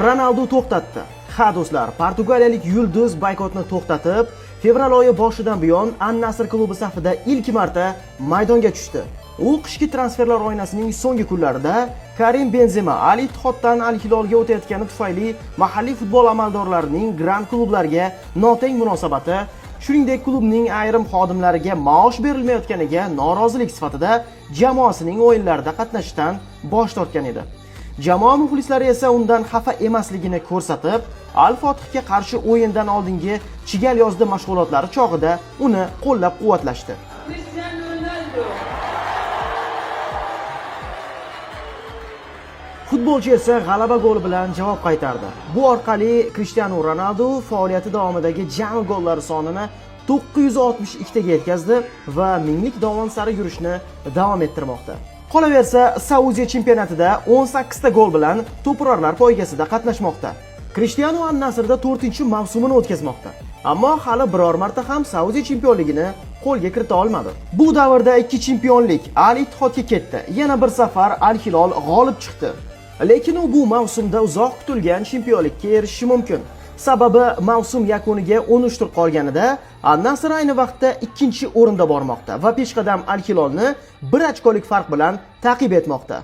Ronaldu to'xtatdi. Ha do'stlar, portugaliyalik yulduz boykotni to'xtatib, fevral oyi boshidan buyon An-Nasr klubi safida ilk marta maydonga tushdi. U qishki transferlar oynasining so'nggi kunlarida Karim Benzema Al Ittihaddan Al Hilolga o'tayotgani tufayli mahalliy futbol amaldorlarining grand klublarga noteng munosabati, shuningdek klubning ayrim xodimlariga maosh berilmayotganiga norozilik sifatida jamoasining o'yinlarida qatnashishdan bosh tortgan edi. Jamoa muxlislari esa undan xafa emasligini ko'rsatib, Al-Fotihga qarshi o'yindan oldingi chigal yozda mashg'ulotlari chog'ida uni qo'llab-quvvatlashdi. Futbolchi esa g'alaba goli bilan javob qaytardi. Bu orqali Cristiano Ronaldo faoliyati davomidagi jami gollar sonini 962 taga yetkazdi va minglik dovon sari yurishni davom ettirmoqda. Qolaversa, Saudiya chempionatida 18 ta gol bilan to'purarlar poygasida qatnashmoqda. Cristiano An-Nasrda 4-mavsumini o'tkazmoqda. Ammo hali biror marta ham Saudiya chempionligini qo'lga kirita olmadi. Bu davrda 2 chempionlik Al Ittihadga ketdi. Yana bir safar Al Hilol g'olib chiqdi. Lekin u bu mavsumda uzoq kutilgan chempionlikka erishishi mumkin. Sababi mavsum yakuniga 13 tur qolganida An-Nasr ayni vaqtda 2-o'rinda bormoqda va peshqadam Al Hilolni 1 ochkolik farq bilan ta'qib etmoqda.